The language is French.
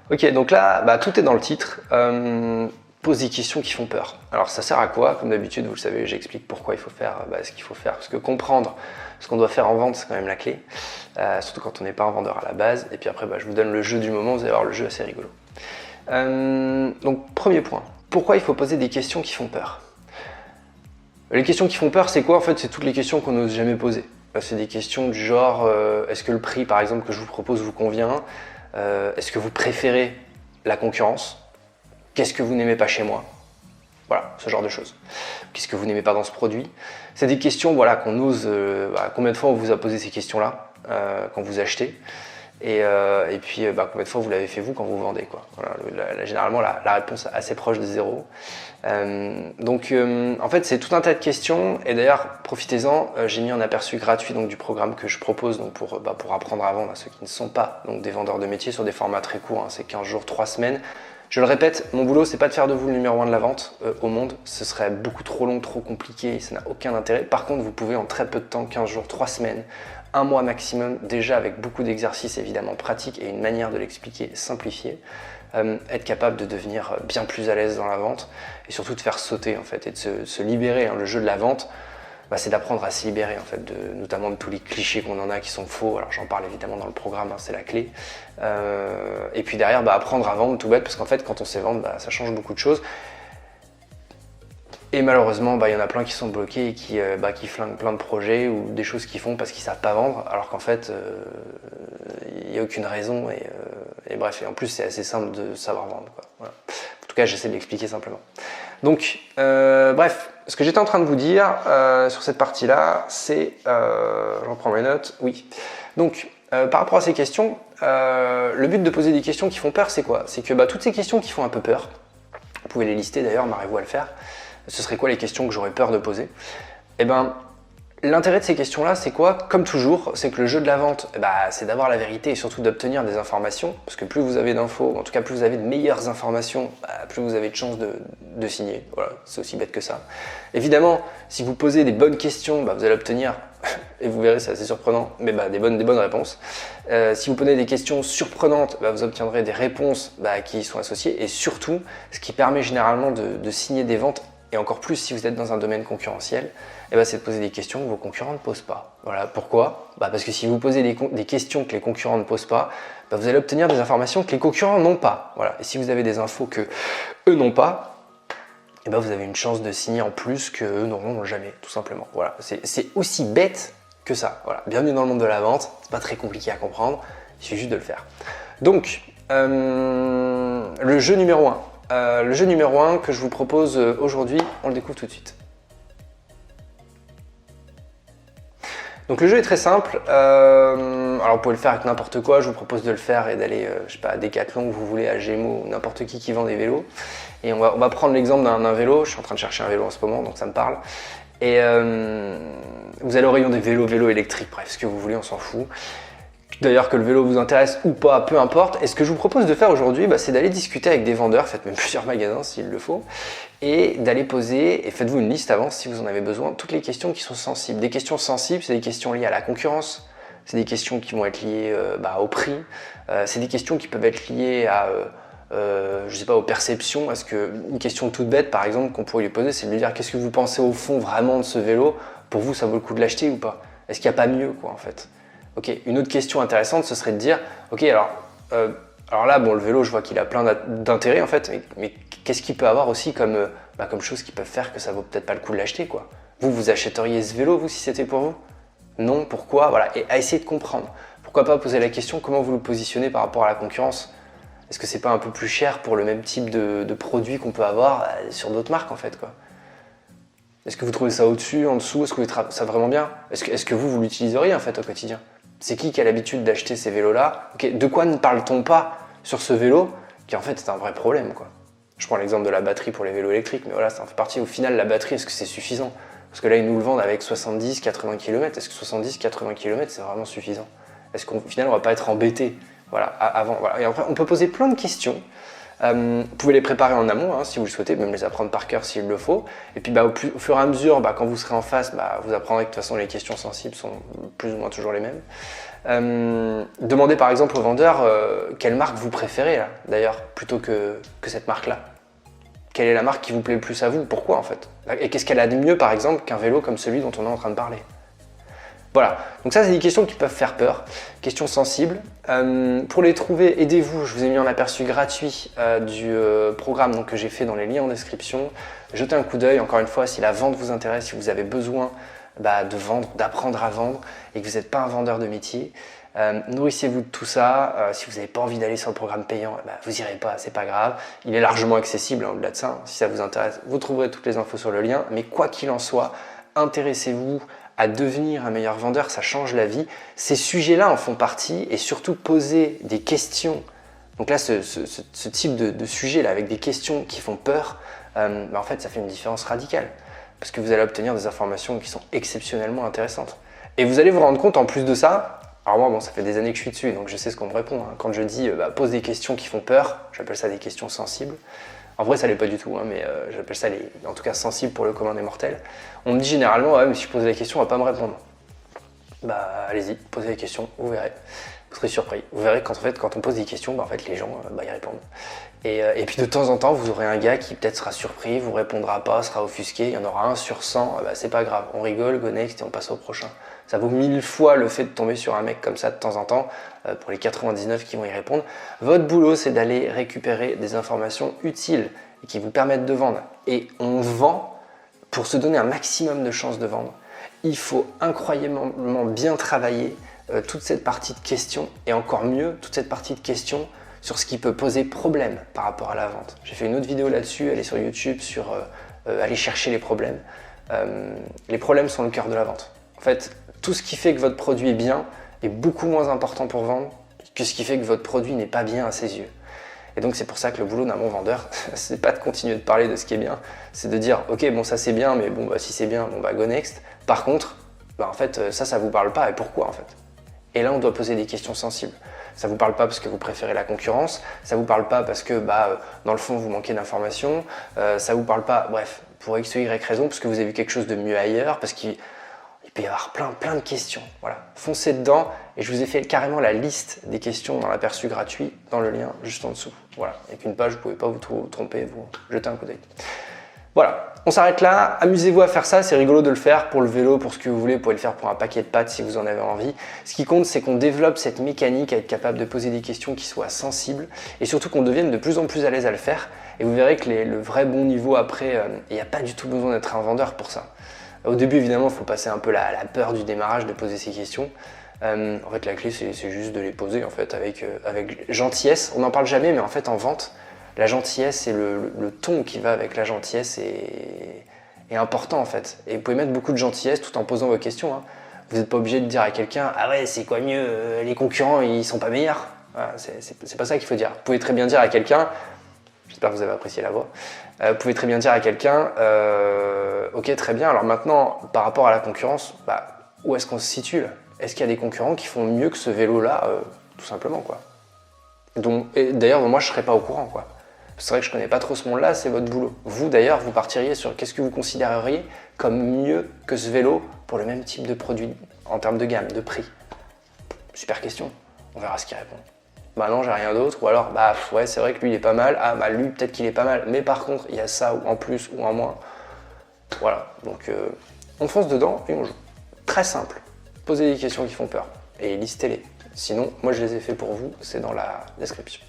Ok, donc là, tout est dans le titre. Pose des questions qui font peur. Alors ça sert à quoi? Comme d'habitude, vous le savez, j'explique pourquoi il faut faire ce qu'il faut faire. Parce que comprendre ce qu'on doit faire en vente, c'est quand même la clé. Surtout quand on n'est pas un vendeur à la base. Et puis après, je vous donne le jeu du moment, vous allez voir le jeu assez rigolo. Donc premier point, pourquoi il faut poser des questions qui font peur? Les questions qui font peur, c'est quoi? En fait, c'est toutes les questions qu'on n'ose jamais poser. C'est des questions du genre, est-ce que le prix, par exemple, que je vous propose vous convient? Est-ce que vous préférez la concurrence? Qu'est-ce que vous n'aimez pas chez moi? Voilà, ce genre de choses. Qu'est-ce que vous n'aimez pas dans ce produit? C'est des questions qu'on ose. Combien de fois on vous a posé ces questions-là quand vous achetez? Et puis, combien de fois vous l'avez fait vous quand vous vendez, quoi. Voilà, généralement, la réponse est assez proche de zéro. En fait, c'est tout un tas de questions. Et d'ailleurs, profitez-en, j'ai mis un aperçu gratuit du programme que je propose pour apprendre à vendre à ceux qui ne sont pas des vendeurs de métier sur des formats très courts. C'est 15 jours, 3 semaines. Je le répète, mon boulot, c'est pas de faire de vous le numéro 1 de la vente au monde. Ce serait beaucoup trop long, trop compliqué et ça n'a aucun intérêt. Par contre, vous pouvez en très peu de temps, 15 jours, 3 semaines, 1 mois maximum, déjà avec beaucoup d'exercices évidemment pratiques et une manière de l'expliquer simplifiée, être capable de devenir bien plus à l'aise dans la vente et surtout de faire sauter en fait et de se libérer. Le jeu de la vente, c'est d'apprendre à se libérer en fait, notamment de tous les clichés qu'on en a qui sont faux. Alors j'en parle évidemment dans le programme, c'est la clé. Et puis derrière, apprendre à vendre tout bête, parce qu'en fait quand on sait vendre, ça change beaucoup de choses. Et malheureusement, il y en a plein qui sont bloqués et qui flinguent plein de projets ou des choses qu'ils font parce qu'ils savent pas vendre, alors qu'en fait, il n'y a aucune raison. Et bref, et en plus, c'est assez simple de savoir vendre, quoi. Voilà. En tout cas, j'essaie de l'expliquer simplement. Donc, bref, ce que j'étais en train de vous dire sur cette partie-là, c'est... j'en prends mes notes, oui. Donc, par rapport à ces questions, le but de poser des questions qui font peur, c'est quoi? C'est que toutes ces questions qui font un peu peur, vous pouvez les lister d'ailleurs, marrez-vous à le faire. Ce serait quoi les questions que j'aurais peur de poser? L'intérêt de ces questions-là, c'est quoi? Comme toujours, c'est que le jeu de la vente, c'est d'avoir la vérité et surtout d'obtenir des informations. Parce que plus vous avez d'infos, en tout cas plus vous avez de meilleures informations, plus vous avez de chances de signer. Voilà, c'est aussi bête que ça. Évidemment, si vous posez des bonnes questions, vous allez obtenir, et vous verrez, c'est assez surprenant, mais des bonnes réponses. Si vous posez des questions surprenantes, vous obtiendrez des réponses qui y sont associées. Et surtout, ce qui permet généralement de signer des ventes, et encore plus si vous êtes dans un domaine concurrentiel, c'est de poser des questions que vos concurrents ne posent pas. Voilà, pourquoi? Parce que si vous posez des questions que les concurrents ne posent pas, vous allez obtenir des informations que les concurrents n'ont pas. Voilà. Et si vous avez des infos que eux n'ont pas, vous avez une chance de signer en plus que eux n'auront jamais, tout simplement. Voilà. C'est aussi bête que ça. Voilà. Bienvenue dans le monde de la vente, c'est pas très compliqué à comprendre, il suffit juste de le faire. Donc, le jeu numéro 1. Le jeu numéro 1 que je vous propose aujourd'hui, on le découvre tout de suite. Donc le jeu est très simple, alors vous pouvez le faire avec n'importe quoi, je vous propose de le faire et d'aller, à Decathlon, vous voulez, à Gémeaux, n'importe qui vend des vélos. Et on va prendre l'exemple d'un vélo, je suis en train de chercher un vélo en ce moment, donc ça me parle. Et vous allez au rayon des vélos électriques, bref, ce que vous voulez, on s'en fout. D'ailleurs, que le vélo vous intéresse ou pas, peu importe. Et ce que je vous propose de faire aujourd'hui, c'est d'aller discuter avec des vendeurs, faites même plusieurs magasins s'il le faut, et d'aller poser, et faites-vous une liste avant si vous en avez besoin, toutes les questions qui sont sensibles. Des questions sensibles, c'est des questions liées à la concurrence, c'est des questions qui vont être liées au prix, c'est des questions qui peuvent être liées à, aux perceptions. Parce que une question toute bête, par exemple, qu'on pourrait lui poser, c'est de lui dire qu'est-ce que vous pensez au fond vraiment de ce vélo? Pour vous, ça vaut le coup de l'acheter ou pas? Est-ce qu'il n'y a pas mieux, quoi, en fait? Ok, une autre question intéressante, ce serait de dire, ok, alors là, le vélo, je vois qu'il a plein d'intérêt en fait, mais qu'est-ce qu'il peut avoir aussi comme choses qui peuvent faire que ça vaut peut-être pas le coup de l'acheter, quoi. Vous achèteriez ce vélo, vous, si c'était pour vous? Non, pourquoi? Voilà, et à essayer de comprendre. Pourquoi pas poser la question, comment vous le positionnez par rapport à la concurrence? Est-ce que c'est pas un peu plus cher pour le même type de produit qu'on peut avoir sur d'autres marques, en fait, quoi? Est-ce que vous trouvez ça au-dessus, en dessous? Est-ce que vous trouvez ça vraiment bien? Est-ce que vous l'utiliseriez, en fait, au quotidien? C'est qui a l'habitude d'acheter ces vélos-là? Okay, de quoi ne parle-t-on pas sur ce vélo qui en fait est un vrai problème, quoi. Je prends l'exemple de la batterie pour les vélos électriques, mais voilà, ça en fait partie. Au final, la batterie, est-ce que c'est suffisant? Parce que là, ils nous le vendent avec 70-80 km. Est-ce que 70-80 km, c'est vraiment suffisant? Est-ce qu'au final, on va pas être embêté? Voilà, avant. Voilà. Et après, on peut poser plein de questions Vous pouvez les préparer en amont hein, si vous le souhaitez, même les apprendre par cœur s'il le faut. Et puis au fur et à mesure, quand vous serez en face, vous apprendrez que de toute façon les questions sensibles sont plus ou moins toujours les mêmes. Demandez par exemple au vendeur quelle marque vous préférez d'ailleurs, plutôt que cette marque-là. Quelle est la marque qui vous plaît le plus à vous? Pourquoi en fait? Et qu'est-ce qu'elle a de mieux par exemple qu'un vélo comme celui dont on est en train de parler? Voilà, donc ça c'est des questions qui peuvent faire peur, questions sensibles. Pour les trouver, aidez-vous, je vous ai mis en aperçu gratuit du programme donc, que j'ai fait dans les liens en description. Jetez un coup d'œil, encore une fois, si la vente vous intéresse, si vous avez besoin de vendre, d'apprendre à vendre et que vous n'êtes pas un vendeur de métier. Nourrissez-vous de tout ça. Si vous n'avez pas envie d'aller sur le programme payant, vous n'irez pas, c'est pas grave. Il est largement accessible au-delà de ça. Hein. Si ça vous intéresse, vous trouverez toutes les infos sur le lien. Mais quoi qu'il en soit, intéressez-vous à devenir un meilleur vendeur, ça change la vie. Ces sujets-là en font partie et surtout poser des questions. Donc là, ce type de sujet là avec des questions qui font peur, en fait, ça fait une différence radicale parce que vous allez obtenir des informations qui sont exceptionnellement intéressantes. Et vous allez vous rendre compte en plus de ça. Alors moi, ça fait des années que je suis dessus, donc je sais ce qu'on me répond. Hein. Quand je dis pose des questions qui font peur, j'appelle ça des questions sensibles. En vrai, ça l'est pas du tout, hein, mais j'appelle ça en tout cas sensibles pour le commun des mortels. On me dit généralement, ouais, mais si je pose la question, on va pas me répondre. Allez-y, posez la question, vous verrez. Vous serez surpris. Vous verrez qu'en fait, quand on pose des questions, en fait, les gens y répondent. Et puis de temps en temps, vous aurez un gars qui peut-être sera surpris, vous répondra pas, sera offusqué. Il y en aura un sur 100, c'est pas grave. On rigole, go next et on passe au prochain. Ça vaut 1000 fois le fait de tomber sur un mec comme ça de temps en temps, pour les 99 qui vont y répondre. Votre boulot, c'est d'aller récupérer des informations utiles et qui vous permettent de vendre. Et on vend pour se donner un maximum de chances de vendre. Il faut incroyablement bien travailler toute cette partie de questions et encore mieux, toute cette partie de questions sur ce qui peut poser problème par rapport à la vente. J'ai fait une autre vidéo là-dessus, elle est sur YouTube, sur aller chercher les problèmes. Les problèmes sont le cœur de la vente. En fait, tout ce qui fait que votre produit est bien est beaucoup moins important pour vendre que ce qui fait que votre produit n'est pas bien à ses yeux. Et donc c'est pour ça que le boulot d'un bon vendeur, c'est pas de continuer de parler de ce qui est bien, c'est de dire ok bon ça c'est bien, mais bon si c'est bien, go next. Par contre, en fait ça vous parle pas et pourquoi en fait? Et là on doit poser des questions sensibles. Ça vous parle pas parce que vous préférez la concurrence, ça vous parle pas parce que dans le fond vous manquez d'informations, ça vous parle pas, bref, pour X ou Y raison, parce que vous avez vu quelque chose de mieux ailleurs, parce qu'il peut y avoir plein de questions. Voilà, foncez dedans et je vous ai fait carrément la liste des questions dans l'aperçu gratuit dans le lien juste en dessous. Voilà, avec une page, vous pouvez pas vous tromper, vous jetez un coup d'œil. Voilà, on s'arrête là. Amusez-vous à faire ça, c'est rigolo de le faire pour le vélo, pour ce que vous voulez. Vous pouvez le faire pour un paquet de pâtes si vous en avez envie. Ce qui compte, c'est qu'on développe cette mécanique à être capable de poser des questions qui soient sensibles et surtout qu'on devienne de plus en plus à l'aise à le faire. Et vous verrez que le vrai bon niveau après, il n'y a pas du tout besoin d'être un vendeur pour ça. Au début, évidemment, il faut passer un peu la peur du démarrage de poser ces questions. En fait, la clé, c'est juste de les poser en fait, avec gentillesse. On n'en parle jamais, mais en fait, en vente, la gentillesse et le ton qui va avec la gentillesse est important en fait. Et vous pouvez mettre beaucoup de gentillesse tout en posant vos questions. Hein. Vous n'êtes pas obligé de dire à quelqu'un « Ah ouais, c'est quoi mieux, les concurrents, ils sont pas meilleurs ?» Voilà, c'est pas ça qu'il faut dire. Vous pouvez très bien dire à quelqu'un, j'espère que vous avez apprécié la voix, vous pouvez très bien dire à quelqu'un ok, très bien, alors maintenant, par rapport à la concurrence, où est-ce qu'on se situe là? Est-ce qu'il y a des concurrents qui font mieux que ce vélo-là tout simplement quoi. D'ailleurs, moi, je ne serais pas au courant quoi. C'est vrai que je ne connais pas trop ce monde-là, c'est votre boulot. Vous, d'ailleurs, vous partiriez sur qu'est-ce que vous considéreriez comme mieux que ce vélo pour le même type de produit en termes de gamme, de prix. Super question, on verra ce qu'il répond. Non, j'ai rien d'autre, ou alors, ouais, c'est vrai que lui, il est pas mal. Lui, peut-être qu'il est pas mal, mais par contre, il y a ça ou en plus ou en moins. Voilà, donc on fonce dedans et on joue. Très simple, posez des questions qui font peur et listez-les. Sinon, moi, je les ai fait pour vous, c'est dans la description.